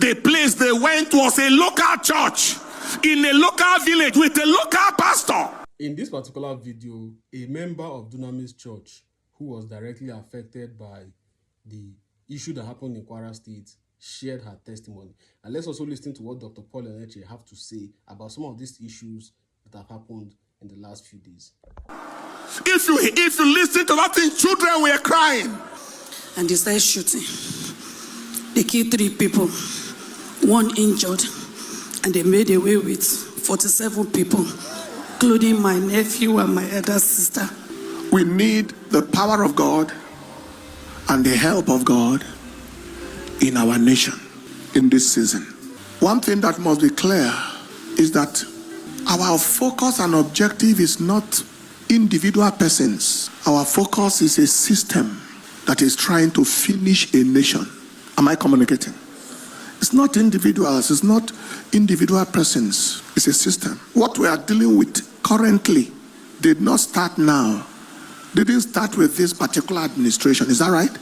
The place they went was a local church in a local village with a local pastor. In this particular video, a member of Dunamis church who was directly affected by the issue that happened in Kwara State shared her testimony. And let's also listen to what Dr. Paul Enenche have to say about some of these issues that have happened in the last few days. If you listen to that thing, children were crying. And they started shooting. They killed 3 people, 1 injured, and they made away with 47 people, including my nephew and my elder sister. We need the power of God and the help of God in our nation in this season. One thing that must be clear is that our focus and objective is not individual persons. Our focus is a system that is trying to finish a nation. Am I communicating? It's not individuals, it's not individual persons, it's a system. What we are dealing with currently did not start now. Didn't start with this particular administration, is that right?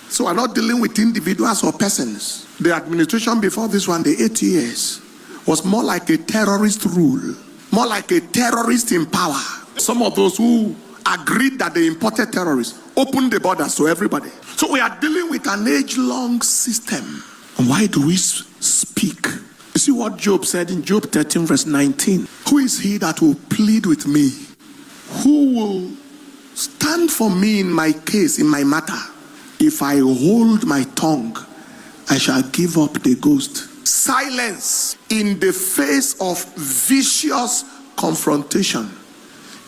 So we're not dealing with individuals or persons. The administration before this one, the 8 years, was more like a terrorist rule, more like a terrorist in power. Some of those who agreed that they imported terrorists opened the borders to everybody. So we are dealing with an age-long system. And why do we speak? You see what Job said in Job 13 verse 19. Who is he that will plead with me? Who will stand for me in my case, in my matter? If I hold my tongue, I shall give up the ghost. Silence in the face of vicious confrontation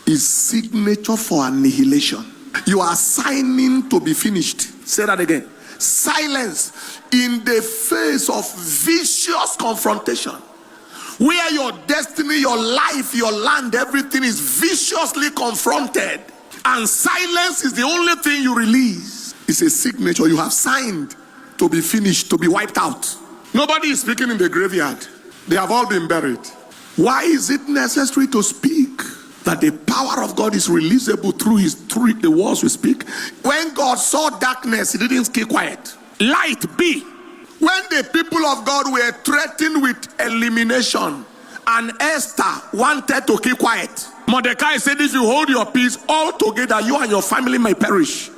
is signature for annihilation. You are signing to be finished. Say that again. Silence in the face of vicious confrontation, where your destiny, your life, your land, everything is viciously confronted, and silence is the only thing you release. It's a signature. You have signed to be finished, to be wiped out. Nobody is speaking in the graveyard. They have all been buried. Why is it necessary to speak? That the power of God is releasable through the words we speak. When God saw darkness, he didn't keep quiet. Light be. When the people of God were threatened with elimination, and Esther wanted to keep quiet, Mordecai said, if you hold your peace, all together you and your family may perish.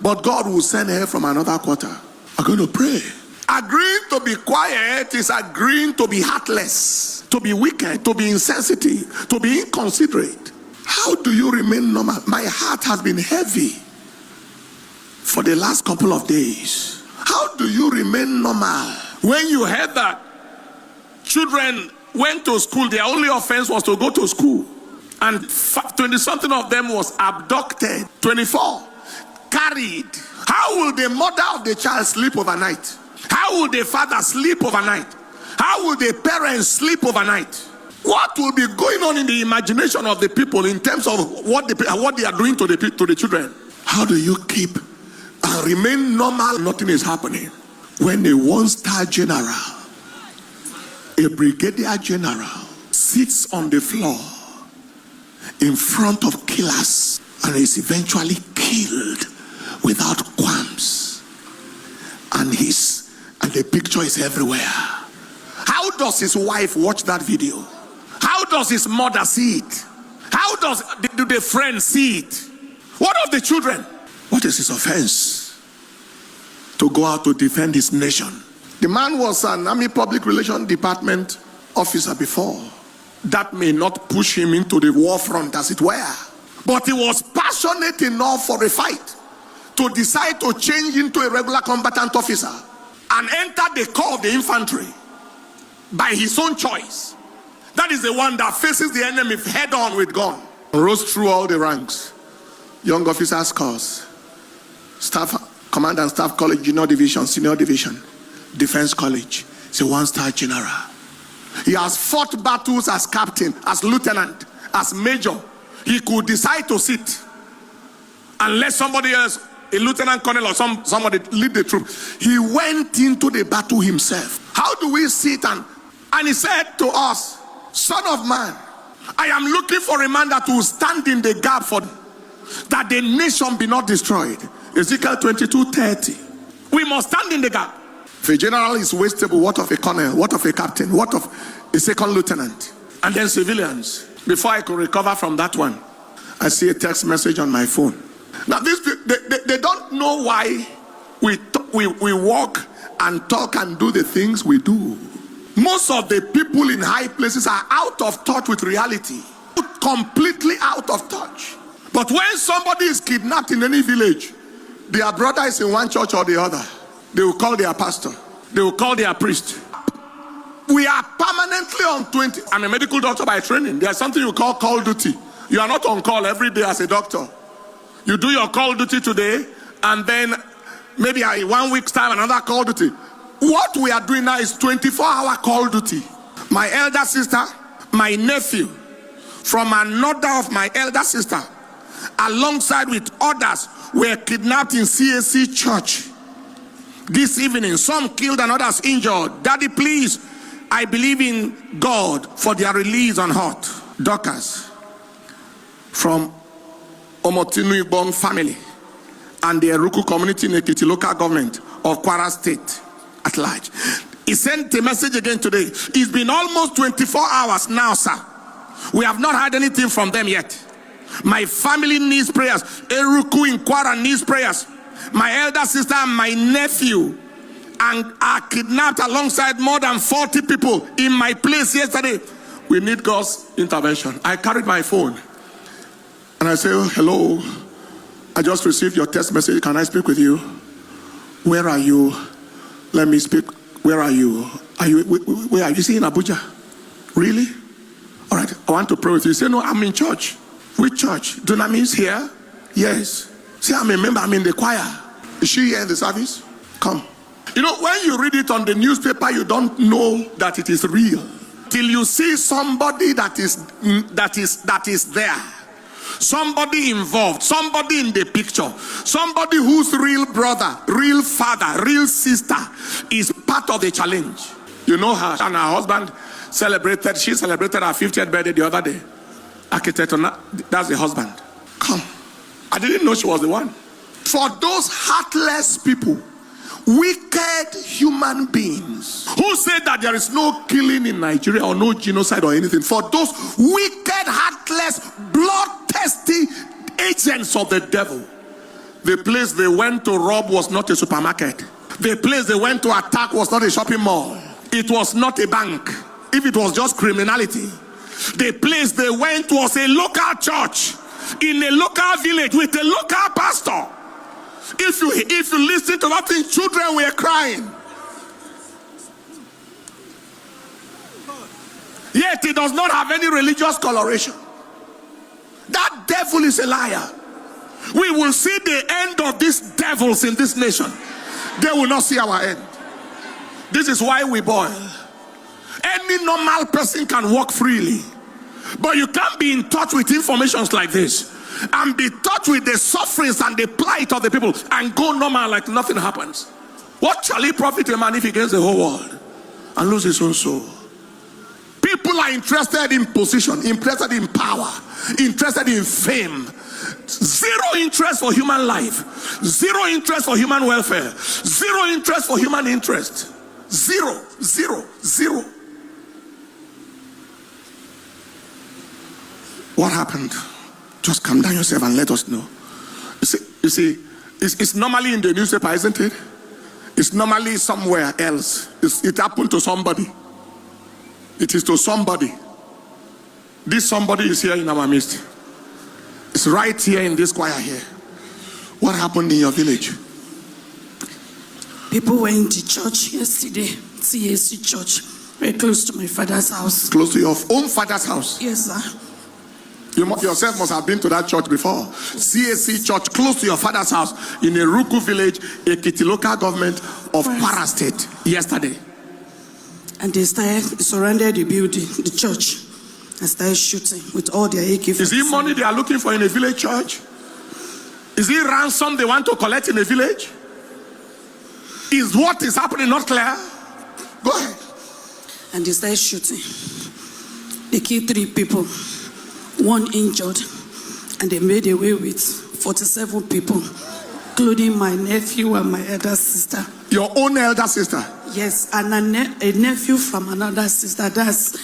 But God will send her from another quarter. I'm going to pray. Agreeing to be quiet is agreeing to be heartless, to be wicked, to be insensitive, to be inconsiderate. How do you remain normal? My heart has been heavy for the last couple of days. How do you remain normal? When you heard that children went to school, their only offense was to go to school, and 20-something of them was abducted, 24 carried. How will the mother of the child sleep overnight? How will the father sleep overnight? How will the parents sleep overnight? What will be going on in the imagination of the people in terms of what they are doing to the children? How do you keep and remain normal? Nothing is happening. When a 1-star general, a brigadier general, sits on the floor in front of killers and is eventually killed without qualms, and the picture is everywhere. How does his wife watch that video? How does his mother see it? How do the friends see it? What of the children? What is his offense? To go out to defend his nation. The man was an Army Public Relations Department officer before. That may not push him into the war front, as it were, but he was passionate enough for a fight to decide to change into a regular combatant officer and enter the corps of the infantry by his own choice. That is the one that faces the enemy head on with gun. Rose through all the ranks. Young officers course, staff, command and staff college, junior division, senior division, defense college. He's a 1-star general. He has fought battles as captain, as lieutenant, as major. He could decide to sit and let somebody else, a lieutenant colonel or somebody, lead the troop. He went into the battle himself. How do we sit and he said to us, Son of man, I am looking for a man that will stand in the gap for that the nation be not destroyed. Ezekiel 22:30. We must stand in the gap. a general is wastable, what of a colonel? What of a captain? What of a second lieutenant? And then civilians. Before I could recover from that one, I see a text message on my phone. Now, they don't know why we walk and talk and do the things we do. Most of the people in high places are out of touch with reality. Completely out of touch. But when somebody is kidnapped in any village, their brother is in one church or the other. They will call their pastor. They will call their priest. We are permanently on 20. I'm a medical doctor by training. There's something you call call duty. You are not on call every day as a doctor. You do your call duty today, and then maybe in 1 week's time, another call duty. What we are doing now is 24-hour call duty. My elder sister, my nephew, from another of my elder sister, alongside with others, were kidnapped in CAC church this evening. Some killed and others injured. Daddy, please, I believe in God for their release on hot. Dorcas from Omotinu Ibong family and the Eruku community in Ekiti local government of Kwara State at large. He sent a message again today. It's been almost 24 hours now, sir. We have not had anything from them yet. My family needs prayers. Eruku in Kwara needs prayers. My elder sister and my nephew are kidnapped alongside more than 40 people in my place yesterday. We need God's intervention. I carried my phone and I say, hello, I just received your text message. Can I speak with you? Where are you? Let me speak. Where are you? Where are you? See, in Abuja? Really? All right, I want to pray with you. Say, no, I'm in church. Which church? Dunamis here? Yes. Say, I'm a member. I'm in the choir. Is she here in the service? Come. You know, when you read it on the newspaper, you don't know that it is real till you see somebody that is there. Somebody involved, somebody in the picture, somebody whose real brother, real father, real sister is part of the challenge. You know her and her husband she celebrated her 50th birthday the other day. Architect, that's the husband. Come. I didn't know she was the one. For those heartless people, wicked human beings who say that there is no killing in Nigeria or no genocide or anything, for those wicked, heartless, bloodthirsty agents of the devil, the place they went to rob was not a supermarket. The place they went to attack was not a shopping mall. It was not a bank. If it was just criminality, the place they went was a local church in a local village with a local pastor. If you listen to that thing, children were crying. Yet it does not have any religious coloration. That devil is a liar. We will see the end of these devils in this nation. They will not see our end. This is why we boil. Any normal person can walk freely, but you can't be in touch with informations like this and be touched with the sufferings and the plight of the people and go normal like nothing happens. What shall it profit a man if he gains the whole world and lose his own soul? People are interested in position, interested in power, interested in fame. Zero interest for human life. Zero interest for human welfare. Zero interest for human interest. Zero, zero, zero. What happened? Just calm down yourself and let us know. You see, it's normally in the newspaper, isn't it? It's normally somewhere else. It happened to somebody. It is to somebody. This somebody is here in our midst. It's right here in this choir here. What happened in your village? People went to church yesterday, CAC church, very close to my father's house. Close to your own father's house? Yes, sir. You yourself must have been to that church before. CAC church, close to your father's house, in a Ruku village, Ekiti local government of Kwara State, yesterday. And they surrounded the building, the church, and started shooting with all their AK-47. Is it money they are looking for in a village church? Is it ransom they want to collect in a village? Is what is happening not clear? Go ahead. And they started shooting. They killed 3 people, 1 injured, and they made away with 47 people, including my nephew and my elder sister. Your own elder sister? Yes, and a nephew from another sister. That's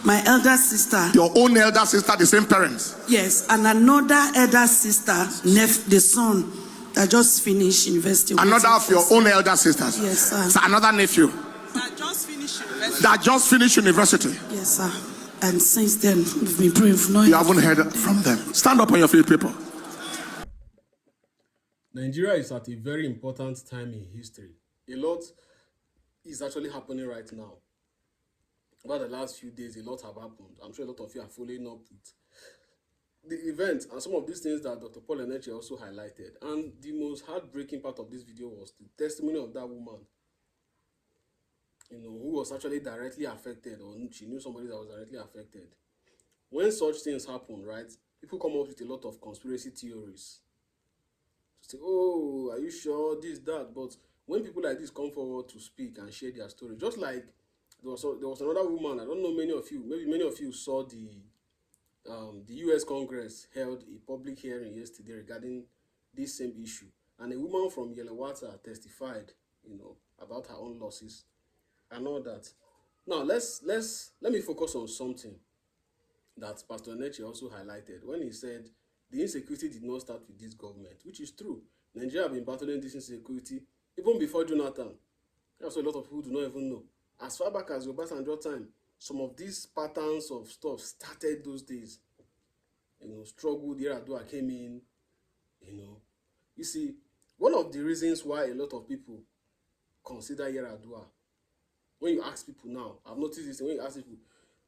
my elder sister. Your own elder sister, the same parents. Yes, and another elder sister, the son that just finished university. Another of your own elder sisters. Yes, sir. So another nephew that just finished university. Yes, sir. And since then, we've been praying for You haven't heard from them. Stand up on your feet, people. Nigeria is at a very important time in history. A lot is actually happening right now. Over the last few days, a lot have happened. I'm sure a lot of you are following up with the event and some of these things that Dr. Paul Enenche also highlighted. And the most heartbreaking part of this video was the testimony of that woman, who was actually directly affected, or she knew somebody that was directly affected. When such things happen, right, people come up with a lot of conspiracy theories. To say, oh, are you sure this, that? But when people like this come forward to speak and share their story, just like there was another woman, I don't know maybe many of you saw the U.S. Congress held a public hearing yesterday regarding this same issue, and a woman from Yellow testified, about her own losses and all that. Now let me focus on something that Pastor Enenche also highlighted when he said the insecurity did not start with this government, which is true. Nigeria have been battling this insecurity even before Jonathan. That's what a lot of people do not even know. As far back as Obasanjo time, some of these patterns of stuff started those days. Struggle, Yaradua came in, You see, one of the reasons why a lot of people consider Yaradua, when you ask people now, I've noticed this, when you ask people,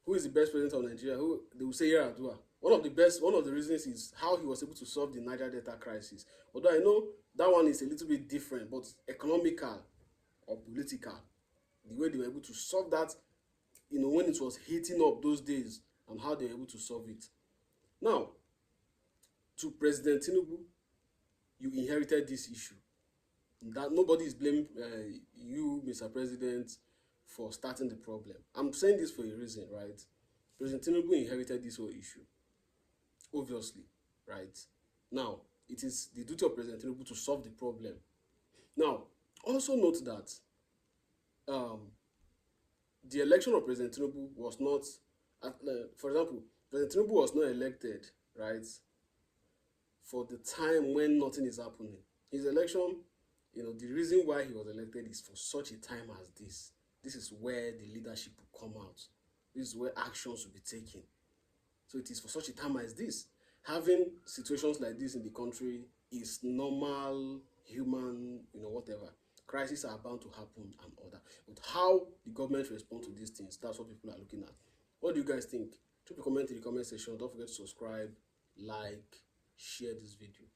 who is the best president of Nigeria, they will say Yaradua. One of the reasons is how he was able to solve the Niger Delta crisis. Although I know that one is a little bit different, but economical or political, the way they were able to solve that, when it was heating up those days, and how they were able to solve it. Now, to President Tinubu, you inherited this issue. That nobody is blaming you, Mr. President, for starting the problem. I'm saying this for a reason, right? President Tinubu inherited this whole issue, obviously, right? Now, it is the duty of President Tinubu to solve the problem. Now, also note that the election of President Tinubu was not, for example, President Tinubu was not elected, right, for the time when nothing is happening. His election, the reason why he was elected is for such a time as this. This is where the leadership will come out. This is where actions will be taken. So it is for such a time as this. Having situations like this in the country is normal, human, whatever. Crises are bound to happen and all that. But how the government responds to these things, that's what people are looking at. What do you guys think? Drop a comment in the comment section. Don't forget to subscribe, like, share this video.